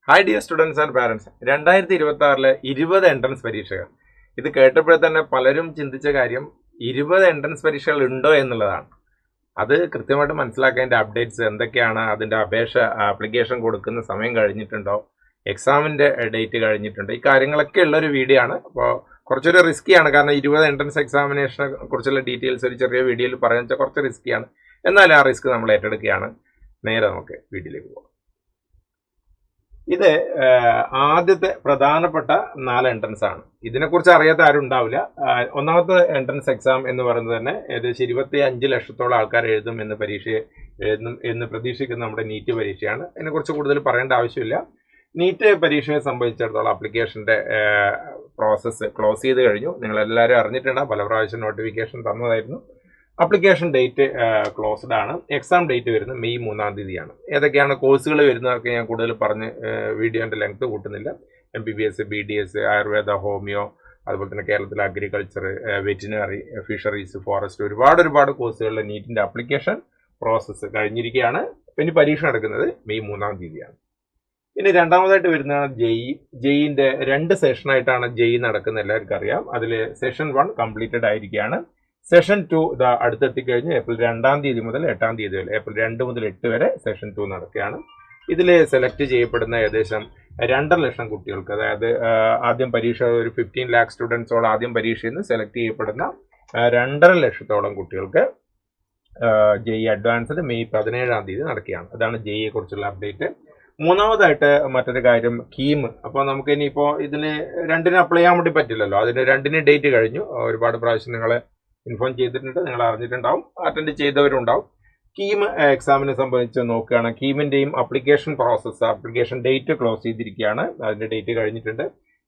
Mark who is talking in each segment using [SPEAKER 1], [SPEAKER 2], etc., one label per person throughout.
[SPEAKER 1] Hi dear students and parents, 2026 20 entrance പരീക്ഷകൾ. ഇത് കേട്ടപ്പോൾ തന്നെ പലരും ചിന്തിച്ച കാര്യം 20 എൻട്രൻസ് പരീക്ഷകൾ ഉണ്ടോ എന്നുള്ളതാണ്. അത് കൃത്യമായിട്ട് മനസ്സിലാക്കേണ്ട അപ്ഡേറ്റ്സ് എന്തൊക്കെയാണ്, അതിൻ്റെ ആപ്ലിക്കേഷൻ കൊടുക്കുന്ന സമയം കഴിഞ്ഞിട്ടുണ്ടോ, എക്സാമിൻ്റെ ഡേറ്റ് കഴിഞ്ഞിട്ടുണ്ടോ, ഈ കാര്യങ്ങളൊക്കെ ഉള്ളൊരു വീഡിയോ ആണ്. അപ്പോൾ കുറച്ചൊരു റിസ്ക്കിയാണ്, കാരണം 20 എൻട്രൻസ് എക്സാമിനേഷനെ കുറിച്ചുള്ള ഡീറ്റെയിൽസ് ഒരു ചെറിയ വീഡിയോയിൽ പറയാൻ വെച്ചാൽ കുറച്ച് റിസ്ക്കിയാണ്. എന്നാലും ആ റിസ്ക് നമ്മൾ ഏറ്റെടുക്കുകയാണ്. നേരെ നമുക്ക് വീഡിയോയിലേക്ക് പോകാം. ഇത് ആദ്യത്തെ പ്രധാനപ്പെട്ട 4 എൻട്രൻസ് ആണ്. ഇതിനെക്കുറിച്ച് അറിയാത്ത ആരും ഉണ്ടാവില്ല. ഒന്നാമത്തെ എൻട്രൻസ് എക്സാം എന്ന് പറയുന്നത് തന്നെ ഏകദേശം 25 ലക്ഷത്തോളം ആൾക്കാർ എഴുതും എന്ന് പ്രതീക്ഷിക്കുന്ന നമ്മുടെ നീറ്റ് പരീക്ഷയാണ്. അതിനെക്കുറിച്ച് കൂടുതൽ പറയേണ്ട ആവശ്യമില്ല. നീറ്റ് പരീക്ഷയെ സംബന്ധിച്ചിടത്തോളം ആപ്ലിക്കേഷൻ്റെ പ്രോസസ്സ് ക്ലോസ് ചെയ്ത് കഴിഞ്ഞു. നിങ്ങളെല്ലാവരും അറിഞ്ഞിട്ടുണ്ട്, പല പ്രാവശ്യം നോട്ടിഫിക്കേഷൻ തന്നതായിരുന്നു. ആപ്ലിക്കേഷൻ ഡേറ്റ് ക്ലോസ്ഡ് ആണ്. എക്സാം ഡേറ്റ് വരുന്നത് മെയ് 3-ാം തീയതിയാണ്. ഏതൊക്കെയാണ് കോഴ്സുകൾ വരുന്നതൊക്കെ ഞാൻ കൂടുതൽ പറഞ്ഞ് വീഡിയോൻ്റെ ലെങ്ത് കൂട്ടുന്നില്ല. MBBS, BDS, ആയുർവേദ, ഹോമിയോ, അതുപോലെ തന്നെ കേരളത്തിൽ അഗ്രികൾച്ചർ, വെറ്റിനറി, ഫിഷറീസ്, ഫോറസ്റ്റ്, ഒരുപാട് കോഴ്സുകളിലെ നീറ്റിൻ്റെ ആപ്ലിക്കേഷൻ പ്രോസസ്സ് കഴിഞ്ഞിരിക്കുകയാണ്. പിന്നെ പരീക്ഷ നടക്കുന്നത് മെയ് 3-ാം തീയതിയാണ്. ഇനി രണ്ടാമതായിട്ട് വരുന്നതാണ് ജെയിൻ്റെ 2 സെഷനായിട്ടാണ് ജെയ് നടക്കുന്നത്, എല്ലാവർക്കും അറിയാം. അതിൽ സെഷൻ 1 കംപ്ലീറ്റഡ് ആയിരിക്കുകയാണ്. സെഷൻ 2 ഇതാ അടുത്തെത്തിക്കഴിഞ്ഞ് ഏപ്രിൽ 2-ാം തീയതി മുതൽ 8-ാം തീയതി വരെ, ഏപ്രിൽ 2 മുതൽ 8 വരെ സെഷൻ 2 നടക്കുകയാണ്. ഇതിൽ സെലക്ട് ചെയ്യപ്പെടുന്ന ഏകദേശം 2.5 ലക്ഷം കുട്ടികൾക്ക്, അതായത് ആദ്യം പരീക്ഷ ഒരു 15 ലാഖ് സ്റ്റുഡൻസോളം ആദ്യം പരീക്ഷയിൽ നിന്ന് സെലക്ട് ചെയ്യപ്പെടുന്ന 2.5 ലക്ഷത്തോളം കുട്ടികൾക്ക് ജെയ് അഡ്വാൻസ്ഡ് മെയ് 17-ാം തീയതി നടക്കുകയാണ്. അതാണ് ജെയ്യെ കുറിച്ചുള്ള അപ്ഡേറ്റ്. മൂന്നാമതായിട്ട് മറ്റൊരു കാര്യം കീം. അപ്പോൾ നമുക്ക് ഇനിയിപ്പോൾ ഇതിന് 2-ന് അപ്ലൈ ചെയ്യാൻ വേണ്ടി പറ്റില്ലല്ലോ, അതിന് 2-ന് ഡേറ്റ് കഴിഞ്ഞു. ഒരുപാട് പ്രാവശ്യം നിങ്ങളെ ഇൻഫോം ചെയ്തിട്ടുണ്ട്, നിങ്ങൾ അറിഞ്ഞിട്ടുണ്ടാവും, അറ്റൻഡ് ചെയ്തവരുണ്ടാവും. കീം എക്സാമിനെ സംബന്ധിച്ച് നോക്കുകയാണ്. കീമിൻ്റെയും application process, application date close ചെയ്തിരിക്കുകയാണ്. അതിൻ്റെ ഡേറ്റ് കഴിഞ്ഞിട്ടുണ്ട്.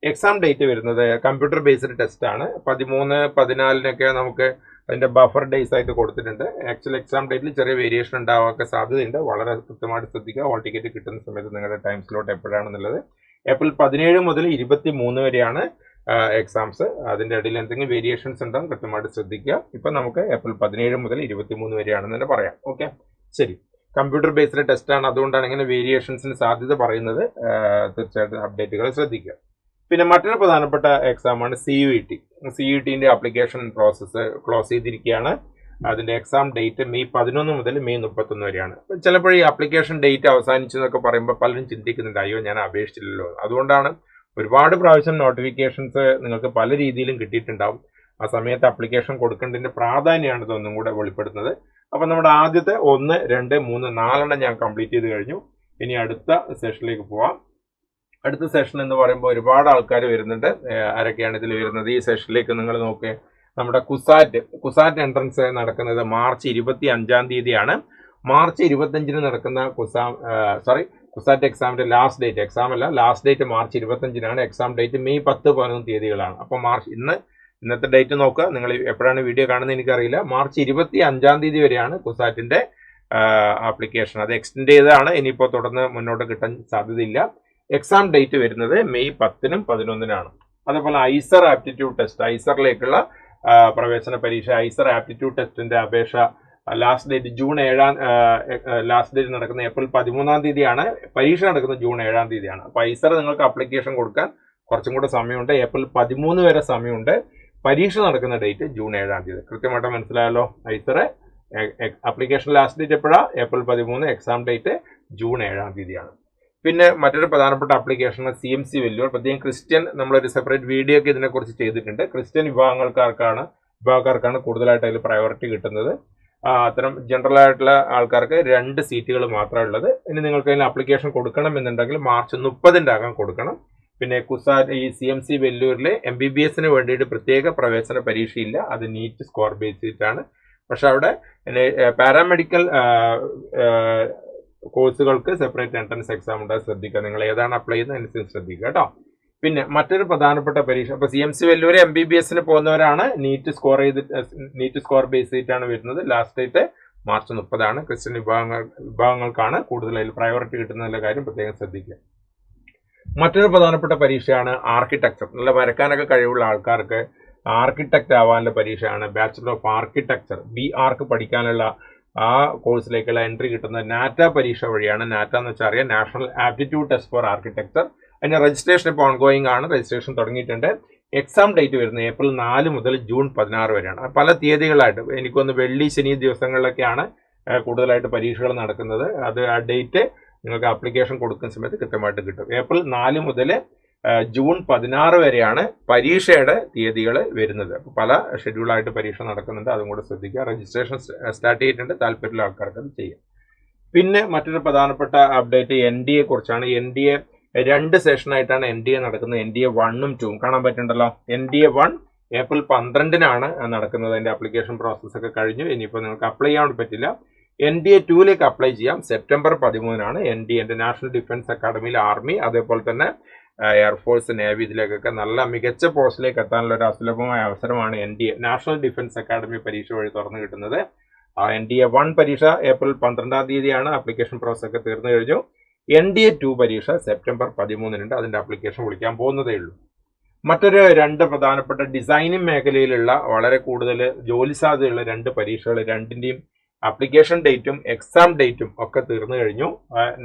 [SPEAKER 1] എക്സാം ഡേറ്റ് വരുന്നത് കമ്പ്യൂട്ടർ ബേസ്ഡ് ടെസ്റ്റ് ആണ്. 13, 14 നമുക്ക് അതിൻ്റെ ബഫർ ഡേയ്സ് ആയിട്ട് കൊടുത്തിട്ടുണ്ട്. ആക്ച്വൽ എക്സാം ഡേറ്റിൽ ചെറിയ വേരിയേഷൻ ഉണ്ടാവാൻ സാധ്യതയുണ്ട്. വളരെ കൃത്യമായിട്ട് ശ്രദ്ധിക്കുക. ഹോൾ ടിക്കറ്റ് കിട്ടുന്ന സമയത്ത് നിങ്ങളുടെ ടൈം സ്ലോട്ട് എപ്പോഴാണെന്നുള്ളത്. ഏപ്രിൽ 17 മുതൽ 23 വരെയാണ് എക്സാംസ്. അതിൻ്റെ ഇടയിൽ എന്തെങ്കിലും വേരിയേഷൻസ് ഉണ്ടാകും, കൃത്യമായിട്ട് ശ്രദ്ധിക്കുക. ഇപ്പം നമുക്ക് ഏപ്രിൽ 17 മുതൽ 23 വരെയാണെന്ന് തന്നെ പറയാം. ഓക്കെ, ശരി. കമ്പ്യൂട്ടർ ബേസ്ഡ് ടെസ്റ്റാണ്, അതുകൊണ്ടാണ് ഇങ്ങനെ വേരിയേഷൻസിന് സാധ്യത പറയുന്നത്. തീർച്ചയായിട്ടും അപ്ഡേറ്റുകൾ ശ്രദ്ധിക്കുക. പിന്നെ മറ്റൊരു പ്രധാനപ്പെട്ട എക്സാമാണ് CUET ആപ്ലിക്കേഷൻ പ്രോസസ്സ് ക്ലോസ് ചെയ്തിരിക്കുകയാണ്. അതിൻ്റെ എക്സാം ഡേറ്റ് മെയ് 11 മുതൽ മെയ് 31 വരെയാണ്. ചിലപ്പോൾ ഈ ആപ്ലിക്കേഷൻ ഡേറ്റ് അവസാനിച്ചു എന്നൊക്കെ പറയുമ്പോൾ പലരും ചിന്തിക്കുന്നുണ്ട്, അയ്യോ ഞാൻ അപേക്ഷിച്ചില്ലല്ലോ. അതുകൊണ്ടാണ് ഒരുപാട് പ്രാവശ്യം നോട്ടിഫിക്കേഷൻസ് നിങ്ങൾക്ക് പല രീതിയിലും കിട്ടിയിട്ടുണ്ടാവും. ആ സമയത്ത് ആപ്ലിക്കേഷൻ കൊടുക്കേണ്ടതിൻ്റെ പ്രാധാന്യമാണ് ഇതൊന്നും കൂടെ വെളിപ്പെടുത്തുന്നത്. അപ്പം നമ്മുടെ ആദ്യത്തെ 1, 2, 3, 4 ഞാൻ കംപ്ലീറ്റ് ചെയ്ത് കഴിഞ്ഞു. ഇനി അടുത്ത സെഷനിലേക്ക് പോവാം. അടുത്ത സെഷൻ എന്ന് പറയുമ്പോൾ ഒരുപാട് ആൾക്കാർ വരുന്നുണ്ട്. ആരൊക്കെയാണ് ഇതിൽ വരുന്നത്? ഈ സെഷനിലേക്ക് നിങ്ങൾ നോക്കുക. നമ്മുടെ കുസാറ്റ് എൻട്രൻസ് നടക്കുന്നത് മാർച്ച് 25-ാം തീയതിയാണ്. മാർച്ച് 25-ന് നടക്കുന്ന കുസാറ്റ് എക്സാമിന്റെ last date, last date March 25-നാണ്. എക്സാം ഡേറ്റ് മെയ് 10, 11 തീയതികളാണ്. അപ്പോൾ ഇന്നത്തെ ഡേറ്റ് നോക്കുക. നിങ്ങൾ എപ്പോഴാണ് വീഡിയോ കാണുന്നത് എനിക്കറിയില്ല. മാർച്ച് 25-ാം തീയതി വരെയാണ് കുസാറ്റിന്റെ ആപ്ലിക്കേഷൻ. അത് എക്സ്റ്റെൻഡ് ചെയ്തതാണ്. ഇനിയിപ്പോൾ തുടർന്ന് മുന്നോട്ട് കിട്ടാൻ സാധ്യതയില്ല. എക്സാം ഡേറ്റ് വരുന്നത് മെയ് 10-നും 11-നാണ്. അതേപോലെ ഐസർ ആപ്റ്റിറ്റ്യൂഡ് ടെസ്റ്റ്, ഐസറിലേക്കുള്ള പ്രവേശന പരീക്ഷ, ഐസർ ആപ്റ്റിറ്റ്യൂഡ് ടെസ്റ്റിന്റെ അപേക്ഷ ലാസ്റ്റ് ഡേറ്റ് നടക്കുന്ന ഏപ്രിൽ 13-ാം തീയതിയാണ്. പരീക്ഷ നടക്കുന്നത് ജൂൺ 7-ാം തീയതിയാണ്. അപ്പോൾ ഐസർ നിങ്ങൾക്ക് ആപ്ലിക്കേഷൻ കൊടുക്കാൻ കുറച്ചും കൂടെ സമയമുണ്ട്. ഏപ്രിൽ 13 വരെ സമയമുണ്ട്. പരീക്ഷ നടക്കുന്ന ഡേറ്റ് ജൂൺ 7-ാം തീയതി. കൃത്യമായിട്ട് മനസ്സിലായല്ലോ. ഐസർ ആപ്ലിക്കേഷൻ ലാസ്റ്റ് ഡേറ്റ് എപ്പോഴാണ്? ഏപ്രിൽ 13. എക്സാം ഡേറ്റ് ജൂൺ 7-ാം തീയതിയാണ്. പിന്നെ മറ്റൊരു പ്രധാനപ്പെട്ട ആപ്ലിക്കേഷൻ CMC വെല്ലൂർ. പ്രത്യേകം ക്രിസ്ത്യൻ, നമ്മളൊരു സെപ്പറേറ്റ് വീഡിയോ ഒക്കെ ഇതിനെക്കുറിച്ച് ചെയ്തിട്ടുണ്ട്. ക്രിസ്ത്യൻ വിഭാഗക്കാർക്കാണ് കൂടുതലായിട്ട് അതിൽ പ്രയോറിറ്റി കിട്ടുന്നത്. അത്തരം ജനറൽ ആയിട്ടുള്ള ആൾക്കാർക്ക് 2 സീറ്റുകൾ മാത്രമേ ഉള്ളത്. ഇനി നിങ്ങൾക്ക് അതിന് ആപ്ലിക്കേഷൻ കൊടുക്കണം എന്നുണ്ടെങ്കിൽ മാർച്ച് 30-ന്റെ അകം കൊടുക്കണം. പിന്നെ ഈ CMC വെല്ലൂരിലെ MBBS-ന് വേണ്ടിയിട്ട് പ്രത്യേക പ്രവേശന പരീക്ഷയില്ല. അത് നീറ്റ് സ്കോർ ബേസിട്ടാണ്. പക്ഷെ അവിടെ പാരാമെഡിക്കൽ കോഴ്സുകൾക്ക് സെപ്പറേറ്റ് എൻട്രൻസ് എക്സാം ഉണ്ടായി. ശ്രദ്ധിക്കുക, നിങ്ങൾ ഏതാണ് അപ്ലൈ ചെയ്യുന്നത് അനുസരിച്ച് ശ്രദ്ധിക്കുക കേട്ടോ. പിന്നെ മറ്റൊരു പ്രധാനപ്പെട്ട പരീക്ഷ, അപ്പോൾ CMC വെല്ലൂർ MBBS-ന് പോകുന്നവരാണ്. നീറ്റ് സ്കോർ ബേസ് ചെയ്തിട്ടാണ് വരുന്നത്. ലാസ്റ്റ് ഡേറ്റ് മാർച്ച് 30-ആണ്. ക്രിസ്ത്യൻ വിഭാഗങ്ങൾക്കാണ് കൂടുതൽ അതിൽ പ്രയോറിറ്റി കിട്ടുന്നതിൻ്റെ കാര്യം പ്രത്യേകം ശ്രദ്ധിക്കുക. മറ്റൊരു പ്രധാനപ്പെട്ട പരീക്ഷയാണ് ആർക്കിടെക്ചർ. നല്ല വരക്കാനൊക്കെ കഴിവുള്ള ആൾക്കാർക്ക് ആർക്കിടെക്റ്റ് ആവാനുള്ള പരീക്ഷയാണ് ബാച്ചുലർ ഓഫ് ആർക്കിടെക്ചർ, BArch പഠിക്കാനുള്ള ആ കോഴ്സിലേക്കുള്ള എൻട്രി കിട്ടുന്നത് നാറ്റ പരീക്ഷ വഴിയാണ്. നാറ്റ എന്ന് വെച്ചാൽ അറിയാം, national aptitude test for architecture. അതിന്റെ രജിസ്ട്രേഷൻ ഇപ്പോൾ ഓൺഗോയിങ് ആണ്. രജിസ്ട്രേഷൻ തുടങ്ങിയിട്ടുണ്ട്. എക്സാം ഡേറ്റ് വരുന്നത് ഏപ്രിൽ 4 മുതൽ ജൂൺ 16 വരെയാണ്. പല തീയതികളായിട്ട് എനിക്കൊന്ന് വെള്ളി ശനി ദിവസങ്ങളിലൊക്കെയാണ് കൂടുതലായിട്ട് പരീക്ഷകൾ നടക്കുന്നത്. അത് ആ ഡേറ്റ് നിങ്ങൾക്ക് ആപ്ലിക്കേഷൻ കൊടുക്കുന്ന സമയത്ത് കൃത്യമായിട്ട് കിട്ടും. ഏപ്രിൽ 4 മുതൽ ജൂൺ 16 വരെയാണ് പരീക്ഷയുടെ തീയതികൾ വരുന്നത്. പല ഷെഡ്യൂളായിട്ട് പരീക്ഷ നടക്കുന്നുണ്ട്, അതും കൂടെ ശ്രദ്ധിക്കുക. രജിസ്ട്രേഷൻ സ്റ്റാർട്ട് ചെയ്തിട്ടുണ്ട്, താല്പര്യമുള്ള ആൾക്കാർക്ക് അത് ചെയ്യാം. പിന്നെ മറ്റൊരു പ്രധാനപ്പെട്ട അപ്ഡേറ്റ് NDA കുറിച്ചാണ്. NDA 2 സെഷനായിട്ടാണ് NDA നടക്കുന്നത്. NDA 1ഉം 2ഉം കാണാൻ പറ്റുന്നുണ്ടല്ലോ. NDA 1 ഏപ്രിൽ 12-നാണ് നടക്കുന്നത്. അതിന്റെ ആപ്ലിക്കേഷൻ പ്രോസസ് ഒക്കെ കഴിഞ്ഞു. ഇനിയിപ്പോൾ നിങ്ങൾക്ക് അപ്ലൈ ചെയ്യാൻ പറ്റില്ല. NDA 2ലേക്ക് അപ്ലൈ ചെയ്യാം. സെപ്റ്റംബർ 13-നാണ് NDA നാഷണൽ ഡിഫൻസ് അക്കാഡമിയിൽ ആർമി, അതേപോലെ തന്നെ എയർഫോഴ്സ്, നേവി, ഇതിലേക്കൊക്കെ നല്ല മികച്ച പോസ്റ്റിലേക്ക് എത്താനുള്ള ഒരു അസുലഭമായ അവസരമാണ് NDA നാഷണൽ ഡിഫൻസ് അക്കാഡമി പരീക്ഷ വഴി തുറന്നു കിട്ടുന്നത്. NDA 1 പരീക്ഷ ഏപ്രിൽ 12-ാം തീയതിയാണ്. ആപ്ലിക്കേഷൻ പ്രോസസ് ഒക്കെ തീർന്നു കഴിഞ്ഞു. NDA 2 പരീക്ഷ സെപ്റ്റംബർ 13-നുണ്ട്. അതിന്റെ ആപ്ലിക്കേഷൻ വിളിക്കാൻ പോകുന്നതേ ഉള്ളൂ. മറ്റൊരു 2 പ്രധാനപ്പെട്ട ഡിസൈനിങ് മേഖലയിലുള്ള വളരെ കൂടുതൽ ജോലി സാധ്യതയുള്ള 2 പരീക്ഷകൾ, രണ്ടിന്റെയും ആപ്ലിക്കേഷൻ ഡേറ്റും എക്സാം ഡേറ്റും ഒക്കെ തീർന്നു കഴിഞ്ഞു.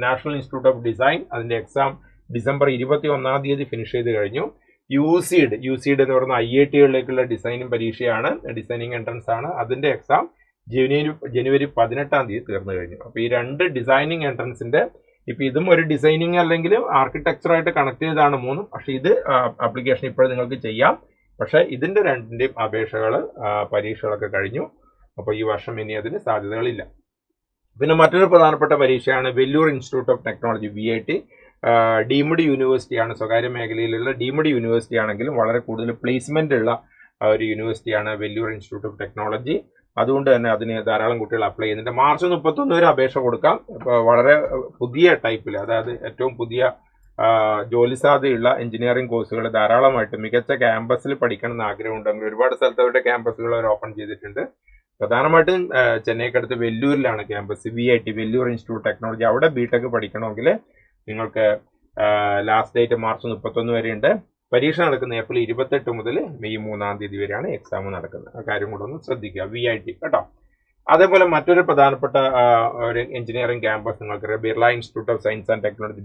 [SPEAKER 1] നാഷണൽ ഇൻസ്റ്റിറ്റ്യൂട്ട് ഓഫ് ഡിസൈൻ അതിന്റെ എക്സാം ഡിസംബർ 21-ാം തീയതി ഫിനിഷ് ചെയ്ത് കഴിഞ്ഞു. UCED എന്ന് പറയുന്ന IIT-കളിലേക്കുള്ള ഡിസൈനിങ് പരീക്ഷയാണ്, ഡിസൈനിങ് എൻട്രൻസ് ആണ്. അതിന്റെ എക്സാം ജനുവരി 18-ാം തീയതി തീർന്നു കഴിഞ്ഞു. അപ്പൊ ഈ 2 ഡിസൈനിങ് എൻട്രൻസിന്റെ, ഇപ്പൊ ഇതും ഒരു ഡിസൈനിങ് അല്ലെങ്കിൽ ആർക്കിടെക്ചറായിട്ട് കണക്ട് ചെയ്താണ് 3ഉം. പക്ഷെ ഇത് ആപ്ലിക്കേഷൻ ഇപ്പോഴും നിങ്ങൾക്ക് ചെയ്യാം. പക്ഷെ ഇതിന്റെ 2ന്റെയും അപേക്ഷകൾ പരീക്ഷകളൊക്കെ കഴിഞ്ഞു. അപ്പോൾ ഈ വർഷം ഇനി അതിന് സാധ്യതകളില്ല. പിന്നെ മറ്റൊരു പ്രധാനപ്പെട്ട പരീക്ഷയാണ് Vellore institute of technology, VIT. Deemed യൂണിവേഴ്സിറ്റിയാണ്, സ്വകാര്യ മേഖലയിലുള്ള ഡീംഡ് യൂണിവേഴ്സിറ്റി ആണെങ്കിലും വളരെ കൂടുതൽ പ്ലേസ്മെന്റ് ഉള്ള ഒരു യൂണിവേഴ്സിറ്റിയാണ് വെല്ലൂർ ഇൻസ്റ്റിറ്റ്യൂട്ട് ഓഫ് ടെക്നോളജി. അതുകൊണ്ട് തന്നെ അതിന് ധാരാളം കുട്ടികൾ അപ്ലൈ ചെയ്യുന്നുണ്ട്. മാർച്ച് 31 വരെ അപേക്ഷ കൊടുക്കാം. ഇപ്പോൾ വളരെ പുതിയ ടൈപ്പിൽ, അതായത് ഏറ്റവും പുതിയ ജോലി സാധ്യതയുള്ള എഞ്ചിനീയറിംഗ് കോഴ്സുകൾ ധാരാളമായിട്ട് മികച്ച ക്യാമ്പസിൽ പഠിക്കണം എന്ന് ആഗ്രഹമുണ്ടെങ്കിൽ ഒരുപാട് സ്ഥലത്ത് അവരുടെ ക്യാമ്പസുകൾ അവർ ഓപ്പൺ ചെയ്തിട്ടുണ്ട്. പ്രധാനമായിട്ടും ചെന്നൈക്കടുത്ത് വെല്ലൂരിലാണ് campus, VIT Vellore institute technology. അവിടെ BTech പഠിക്കണമെങ്കിൽ നിങ്ങൾക്ക് ലാസ്റ്റ് ഡേറ്റ് മാർച്ച് 31 വരെയുണ്ട്. പരീക്ഷ നടക്കുന്ന ഏപ്രിൽ 28 മുതൽ മെയ് 3-ാം തീയതി വരെയാണ് എക്സാം നടക്കുന്നത്. ആ കാര്യം കൂടെ ഒന്ന് ശ്രദ്ധിക്കുക, VIT കേട്ടോ. അതേപോലെ മറ്റൊരു പ്രധാനപ്പെട്ട ഒരു എഞ്ചിനീയറിംഗ് ക്യാമ്പസ് നിങ്ങൾക്ക് Birla institute of science and technology,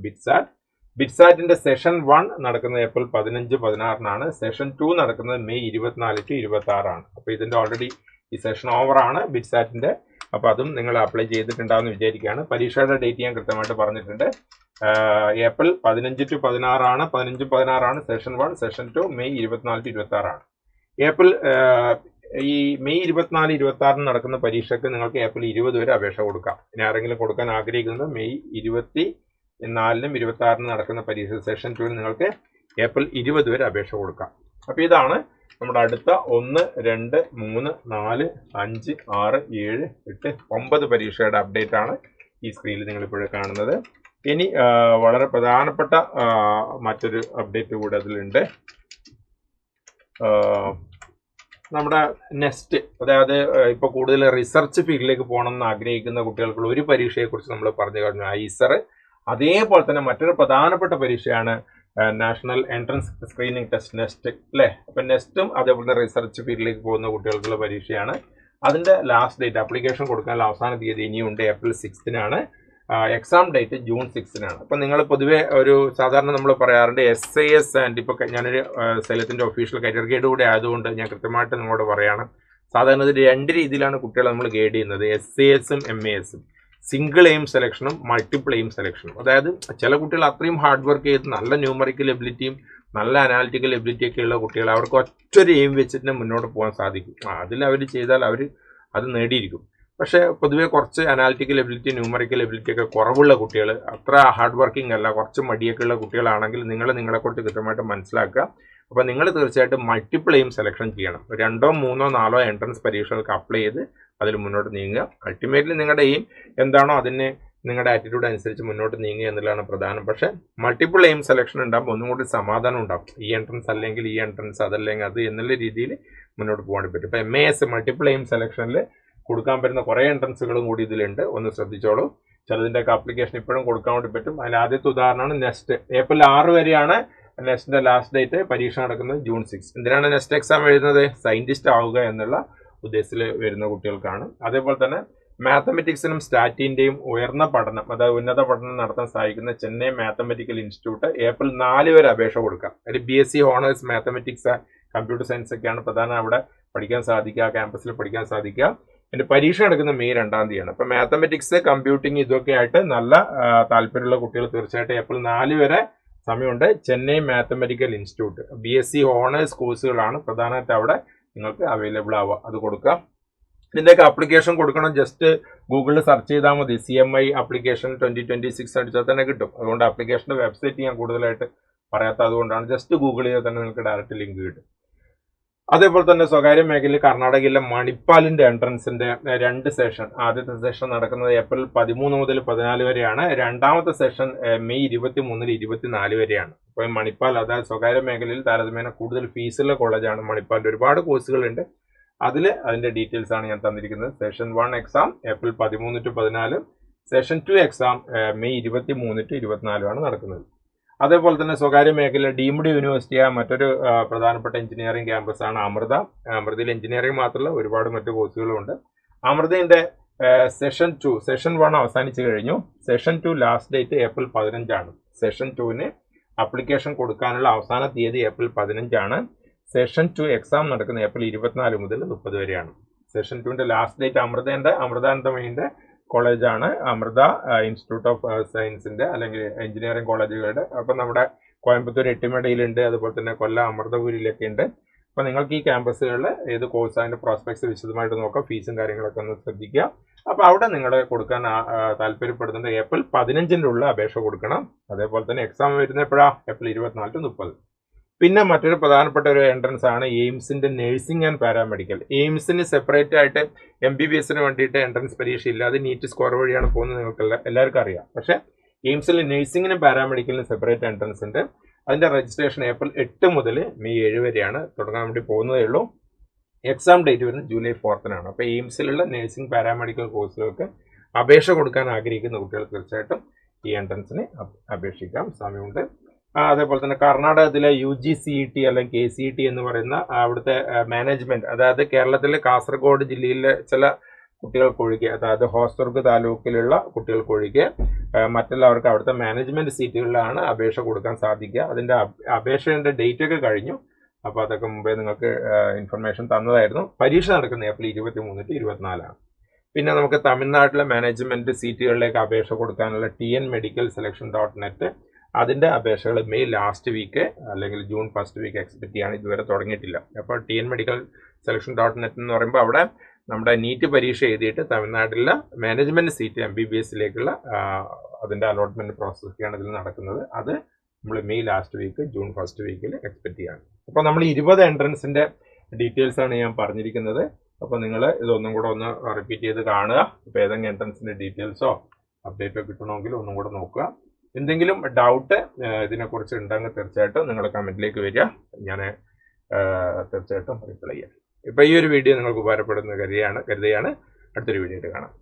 [SPEAKER 1] ബിറ്റ്സാറ്റിന്റെ സെഷൻ 1 നടക്കുന്നത് ഏപ്രിൽ 15-16-നാണ്. സെഷൻ 2 നടക്കുന്നത് മെയ് 24-26-ആണ്. അപ്പൊ ഇതിന്റെ ഓൾറെഡി ഈ സെഷൻ ഓവറാണ് ബിറ്റ്സാറ്റിന്റെ. അപ്പൊ അതും നിങ്ങൾ അപ്ലൈ ചെയ്തിട്ടുണ്ടാവുമെന്ന് വിചാരിക്കുകയാണ്. പരീക്ഷയുടെ ഡേറ്റ് ഞാൻ കൃത്യമായിട്ട് പറഞ്ഞിട്ടുണ്ട്. ഏപ്രിൽ 15-16-ആണ്. 15-16-ആണ് സെഷൻ 1. സെഷൻ 2 മെയ് 24-26-ആണ്. ഈ മെയ് 24-26 നടക്കുന്ന പരീക്ഷയ്ക്ക് നിങ്ങൾക്ക് ഏപ്രിൽ 20 വരെ അപേക്ഷ കൊടുക്കാം. ഇനി ആരെങ്കിലും കൊടുക്കാൻ ആഗ്രഹിക്കുന്നത് മെയ് 24-നും 26-നും നടക്കുന്ന പരീക്ഷ സെഷൻ 2 നിങ്ങൾക്ക് ഏപ്രിൽ 20 വരെ അപേക്ഷ കൊടുക്കാം. അപ്പൊ ഇതാണ് നമ്മുടെ അടുത്ത 1, 2, 3, 4, 5, 6, 7, 8, 9 പരീക്ഷയുടെ അപ്ഡേറ്റ് ആണ് ഈ സ്ക്രീനിൽ നിങ്ങൾ ഇപ്പോഴും കാണുന്നത്. ഇനി വളരെ പ്രധാനപ്പെട്ട മറ്റൊരു അപ്ഡേറ്റ് കൂടെ അതിലുണ്ട്. നമ്മുടെ നെസ്റ്റ്, അതായത് ഇപ്പോൾ കൂടുതൽ റിസർച്ച് ഫീൽഡിലേക്ക് പോകണം എന്ന് ആഗ്രഹിക്കുന്ന കുട്ടികൾക്കുള്ള ഒരു പരീക്ഷയെക്കുറിച്ച് നമ്മൾ പറഞ്ഞു കഴിഞ്ഞു, ഐസർ. അതേപോലെ തന്നെ മറ്റൊരു പ്രധാനപ്പെട്ട പരീക്ഷയാണ് national entrance screening test, NEST അല്ലേ. അപ്പം നെസ്റ്റും അതേപോലെ റിസർച്ച് ഫീൽഡിലേക്ക് പോകുന്ന കുട്ടികൾക്കുള്ള പരീക്ഷയാണ്. അതിന്റെ ലാസ്റ്റ് ഡേറ്റ്, ആപ്ലിക്കേഷൻ കൊടുക്കാനുള്ള അവസാന തീയതി ഇനിയുണ്ട്, ഏപ്രിൽ 6-നാണ്. എക്സാം ഡേറ്റ് ജൂൺ 6-നാണ്. അപ്പം നിങ്ങൾ പൊതുവെ ഒരു സാധാരണ നമ്മൾ പറയാറുണ്ട് SAS ആൻഡ് ഇപ്പോൾ ഞാനൊരു സൈലത്തിന്റെ ഒഫീഷ്യൽ കരിയർ ഗൈഡ് കൂടെ ആയതുകൊണ്ട് ഞാൻ കൃത്യമായിട്ട് നിങ്ങളോട് പറയാണ്. സാധാരണ ഇത് 2 രീതിയിലാണ് കുട്ടികളെ നമ്മൾ ഗൈഡ് ചെയ്യുന്നത്, SAS-ഉം MAS-ഉം. സിംഗിൾ എയിം സെലക്ഷനും മൾട്ടിപ്പിൾ എയിം സെലക്ഷനും. അതായത് ചില കുട്ടികൾ അത്രയും ഹാർഡ് വർക്ക് ചെയ്ത് നല്ല ന്യൂമറിക്കൽ എബിലിറ്റിയും നല്ല അനാലിറ്റിക്കൽ എബിലിറ്റി ഒക്കെ ഉള്ള കുട്ടികൾ, അവർക്ക് ഒറ്റൊരു എയിം വെച്ചിട്ട് മുന്നോട്ട് പോകാൻ സാധിക്കും. അതിൽ അവർ ചെയ്താൽ അവർ അത് നേടിയിരിക്കും. പക്ഷേ പൊതുവെ കുറച്ച് അനാലിറ്റിക്കൽ എബിലിറ്റി, ന്യൂമറിക്കൽ എബിലിറ്റി ഒക്കെ കുറവുള്ള കുട്ടികൾ, അത്ര ഹാർഡ് വർക്കിംഗ് അല്ല, കുറച്ച് മടിയൊക്കെ ഉള്ള കുട്ടികളാണെങ്കിൽ നിങ്ങളെക്കുറിച്ച് കൃത്യമായിട്ട് മനസ്സിലാക്കുക. അപ്പോൾ നിങ്ങൾ തീർച്ചയായിട്ടും മൾട്ടിപ്പിൾ എയിം സെലക്ഷൻ ചെയ്യണം. 2, 3, 4 എൻട്രൻസ് പരീക്ഷകൾക്ക് അപ്ലൈ ചെയ്ത് അതിൽ മുന്നോട്ട് നീങ്ങുക. അൾട്ടിമേറ്റ്ലി നിങ്ങളുടെ എയിം എന്താണോ അതിന് നിങ്ങളുടെ ആറ്റിറ്റ്യൂഡ് അനുസരിച്ച് മുന്നോട്ട് നീങ്ങുക എന്നുള്ളതാണ് പ്രധാനം. പക്ഷേ മൾട്ടിപ്പിൾ എയിം സെലക്ഷൻ ഉണ്ടാകുമ്പോൾ ഒന്നും കൂടി സമാധാനം ഉണ്ടാകും. ഈ എൻട്രൻസ് അല്ലെങ്കിൽ ഈ എൻട്രൻസ്, അതല്ലെങ്കിൽ അത് എന്നുള്ള രീതിയിൽ മുന്നോട്ട് പോകാൻ പറ്റും. ഇപ്പോൾ MAS മൾട്ടിപ്പിൾ എയിം സെലക്ഷനിൽ കൊടുക്കാൻ പറ്റുന്ന കുറേ എൻട്രൻസുകളും കൂടി ഇതിലുണ്ട്, ഒന്ന് ശ്രദ്ധിച്ചോളൂ. ചിലതിൻ്റെയൊക്കെ ആപ്ലിക്കേഷൻ ഇപ്പോഴും കൊടുക്കാൻ വേണ്ടി പറ്റും. അതിൽ ആദ്യത്തെ ഉദാഹരണമാണ് നെസ്റ്റ്. ഏപ്രിൽ 6 വരെയാണ് നെസ്റ്റിന്റെ ലാസ്റ്റ് ഡേറ്റ്. പരീക്ഷ നടക്കുന്നത് ജൂൺ 6. എന്തിനാണ് നെസ്റ്റ് എക്സാം എഴുതുന്നത്? സയന്റിസ്റ്റ് ആവുക എന്നുള്ള ഉദ്ദേശത്തിൽ വരുന്ന കുട്ടികൾക്കാണ്. അതേപോലെ തന്നെ മാത്തമെറ്റിക്സിനും സ്റ്റാറ്റിന്റെയും ഉയർന്ന പഠനം, അതായത് ഉന്നത പഠനം നടത്താൻ സഹായിക്കുന്ന ചെന്നൈ മാത്തമെറ്റിക്കൽ ഇൻസ്റ്റിറ്റ്യൂട്ട് ഏപ്രിൽ 4 വരെ അപേക്ഷ കൊടുക്കാം. അതിൽ BSc honours mathematics, computer science ഒക്കെയാണ് പ്രധാനം അവിടെ പഠിക്കാൻ സാധിക്കുക, ക്യാമ്പസിൽ പഠിക്കാൻ സാധിക്കുക. അതിന്റെ പരീക്ഷ നടക്കുന്ന മെയ് 2-ാം തീയതിയാണ്. അപ്പൊ മാത്തമെറ്റിക്സ്, കമ്പ്യൂട്ടിംഗ് ഇതൊക്കെ ആയിട്ട് നല്ല താല്പര്യമുള്ള കുട്ടികൾ തീർച്ചയായിട്ടും ഏപ്രിൽ 4 വരെ സമയമുണ്ട്. Chennai mathematical institute BSc honours കോഴ്സുകളാണ് പ്രധാനമായിട്ട് അവിടെ നിങ്ങൾക്ക് അവൈലബിൾ ആവുക. അത് കൊടുക്കുക. ഇതിൻ്റെയൊക്കെ ആപ്ലിക്കേഷൻ കൊടുക്കണം. ജസ്റ്റ് ഗൂഗിളിൽ സെർച്ച് ചെയ്താൽ മതി. CMI ആപ്ലിക്കേഷൻ 2026 അടിച്ചാൽ തന്നെ കിട്ടും. അതുകൊണ്ട് ആപ്ലിക്കേഷൻ്റെ വെബ്സൈറ്റ് ഞാൻ കൂടുതലായിട്ട് പറയാത്ത അതുകൊണ്ടാണ്. ജസ്റ്റ് ഗൂഗിൾ ചെയ്താൽ തന്നെ നിങ്ങൾക്ക് ഡയറക്റ്റ് ലിങ്ക് കിട്ടും. അതേപോലെ തന്നെ സ്വകാര്യ മേഖലയിൽ കർണാടകയിലെ മണിപ്പാലിന്റെ എൻട്രൻസിന്റെ 2 സെഷൻ, ആദ്യത്തെ സെഷൻ നടക്കുന്നത് ഏപ്രിൽ 13 മുതൽ 14 വരെയാണ്. രണ്ടാമത്തെ സെഷൻ മെയ് 23 മുതൽ 24 വരെയാണ്. അപ്പോൾ മണിപ്പാൽ, അതായത് സ്വകാര്യ മേഖലയിൽ താരതമ്യേന കൂടുതൽ ഫീസുള്ള കോളേജാണ് മണിപ്പാലിന്റെ. ഒരുപാട് കോഴ്സുകളുണ്ട്. അതിന്റെ ഡീറ്റെയിൽസ് ആണ് ഞാൻ തന്നിരിക്കുന്നത്. Session 1 exam April 13 to 14, session 2 exam May 23 to 24 ആണ് നടക്കുന്നത്. അതേപോലെ തന്നെ സ്വകാര്യ മേഖല ഡീംഡ് യൂണിവേഴ്സിറ്റിയായ മറ്റൊരു പ്രധാനപ്പെട്ട എഞ്ചിനീയറിംഗ് ക്യാമ്പസ് ആണ് അമൃത. അമൃതയിൽ എഞ്ചിനീയറിംഗ് മാത്രമല്ല ഒരുപാട് മറ്റു കോഴ്സുകളുണ്ട്. അമൃതയുടെ സെഷൻ 1 അവസാനിച്ചു കഴിഞ്ഞു. സെഷൻ 2 ലാസ്റ്റ് ഡേറ്റ് ഏപ്രിൽ 15 ആണ്. സെഷൻ 2-ന് അപ്ലിക്കേഷൻ കൊടുക്കാനുള്ള അവസാന തീയതി ഏപ്രിൽ 15 ആണ്. സെഷൻ 2 എക്സാം നടക്കുന്ന ഏപ്രിൽ 24 മുതൽ 30 വരെയാണ്. സെഷൻ 2-ന്റെ ലാസ്റ്റ് ഡേറ്റ് അമൃതാനന്ദമയിന്റെ കോളേജാണ്, അമൃത ഇൻസ്റ്റിറ്റ്യൂട്ട് ഓഫ് സയൻസിന്റെ അല്ലെങ്കിൽ എഞ്ചിനീയറിംഗ് കോളേജുകളുടെ. അപ്പം നമ്മുടെ കോയമ്പത്തൂർ എട്ടിമടയിലുണ്ട്, അതുപോലെ തന്നെ കൊല്ലം അമൃതപുരിയിലൊക്കെ ഉണ്ട്. അപ്പം നിങ്ങൾക്ക് ഈ ക്യാമ്പസുകളിൽ ഏത് കോഴ്സ് അതിന്റെ പ്രോസ്പെക്ട്സ് വിശദമായിട്ട് നോക്കാം. ഫീസും കാര്യങ്ങളൊക്കെ ഒന്ന് ശ്രദ്ധിക്കുക. അപ്പോൾ അവിടെ നിങ്ങൾ കൊടുക്കാൻ താല്പര്യപ്പെടുന്നുണ്ട് ഏപ്രിൽ 15-ന്റെ ഉള്ളിൽ അപേക്ഷ കൊടുക്കണം. അതേപോലെ തന്നെ എക്സാം വരുന്ന എപ്പോഴാണ്? April 24 to 30. പിന്നെ മറ്റൊരു പ്രധാനപ്പെട്ട ഒരു എൻട്രൻസ് ആണ് എയിംസിന്റെ നഴ്സിംഗ് ആൻഡ് പാരാമെഡിക്കൽ. എയിംസിന് സെപ്പറേറ്റ് ആയിട്ട് MBBSന് വേണ്ടിയിട്ട് എൻട്രൻസ് പരീക്ഷ ഇല്ല. അത് നീറ്റ് സ്കോർ വഴിയാണ് പോകുന്നത്, നിങ്ങൾക്ക് എല്ലാവർക്കും അറിയാം. പക്ഷേ എയിംസിൽ നഴ്സിംഗിനും പാരാമെഡിക്കലിനും സെപ്പറേറ്റ് എൻട്രൻസ് ഉണ്ട്. അതിന്റെ രജിസ്ട്രേഷൻ ഏപ്രിൽ 8 മുതൽ മെയ് 7 വരെയാണ്. തുടങ്ങാൻ വേണ്ടി പോകുന്നതേ ഉള്ളൂ. എക്സാം ഡേറ്റ് വരുന്നത് ജൂലൈ 4-നാണ്. അപ്പോൾ എയിംസിലുള്ള നഴ്സിംഗ് പാരാമെഡിക്കൽ കോഴ്സുകൾക്ക് അപേക്ഷ കൊടുക്കാൻ ആഗ്രഹിക്കുന്ന കുട്ടികൾ തീർച്ചയായിട്ടും ഈ എൻട്രൻസിന് അപേക്ഷിക്കാം, സമയമുണ്ട്. അതേപോലെ തന്നെ കർണാടകത്തിലെ UGCET അല്ലെങ്കിൽ KCET എന്ന് പറയുന്ന അവിടുത്തെ മാനേജ്മെന്റ്, അതായത് കേരളത്തിലെ കാസർഗോഡ് ജില്ലയിലെ ചില കുട്ടികൾക്കൊഴികെ, അതായത് ഹോസ്ദുർഗ് താലൂക്കിലുള്ള കുട്ടികൾക്കൊഴികെ മറ്റുള്ളവർക്ക് അവിടുത്തെ മാനേജ്മെന്റ് സീറ്റുകളിലാണ് അപേക്ഷ കൊടുക്കാൻ സാധിക്കുക. അതിന്റെ അപേക്ഷയുടെ ഡേറ്റ് ഒക്കെ കഴിഞ്ഞു. അപ്പോൾ അതൊക്കെ മുമ്പേ നിങ്ങൾക്ക് ഇൻഫർമേഷൻ തന്നതായിരുന്നു. പരീക്ഷ നടക്കുന്നത് ഏപ്രിൽ 23 to 24 ആണ്. പിന്നെ നമുക്ക് തമിഴ്നാട്ടിലെ മാനേജ്മെന്റ് സീറ്റുകളിലേക്ക് അപേക്ഷ കൊടുക്കാനുള്ള TN മെഡിക്കൽ സെലക്ഷൻ .net, അതിന്റെ അപേക്ഷകൾ മെയ് ലാസ്റ്റ് വീക്ക് അല്ലെങ്കിൽ ജൂൺ ഫസ്റ്റ് വീക്ക് എക്സ്പെക്ട് ചെയ്യാണ്. ഇതുവരെ തുടങ്ങിയിട്ടില്ല. അപ്പോൾ TN മെഡിക്കൽ സെലക്ഷൻ .net എന്ന് പറയുമ്പോൾ അവിടെ നമ്മുടെ നീറ്റ് പരീക്ഷ എഴുതിയിട്ട് തമിഴ്നാട്ടിലെ മാനേജ്മെന്റ് സീറ്റ് MBBSലേക്കുള്ള അതിന്റെ അലോട്ട്മെന്റ് പ്രോസസ്സൊക്കെയാണ് ഇതിൽ നടക്കുന്നത്. അത് നമ്മൾ May last week June first വീക്കിൽ എക്സ്പെക്ട് ചെയ്യാണ്. അപ്പോൾ നമ്മൾ 20 എൻട്രൻസിന്റെ ഡീറ്റെയിൽസ് ആണ് ഞാൻ പറഞ്ഞിരിക്കുന്നത്. അപ്പോൾ നിങ്ങൾ ഇതൊന്നും കൂടെ ഒന്ന് റിപ്പീറ്റ് ചെയ്ത് കാണുക. ഇപ്പോൾ ഏതെങ്കിലും എൻട്രൻസിന്റെ ഡീറ്റെയിൽസോ അപ്ഡേറ്റോ കിട്ടണമെങ്കിൽ ഒന്നും കൂടെ നോക്കുക. എന്തെങ്കിലും ഡൗട്ട് ഇതിനെക്കുറിച്ച് ഉണ്ടെങ്കിൽ തീർച്ചയായിട്ടും നിങ്ങൾ കമൻറ്റിലേക്ക് വരിക, ഞാൻ തീർച്ചയായിട്ടും റിപ്ലൈ ചെയ്യാം. ഇപ്പോൾ ഈ ഒരു വീഡിയോ നിങ്ങൾക്ക് ഉപകാരപ്പെടുന്ന കരുതിയാണ്. അടുത്തൊരു വീഡിയോ കാണാം.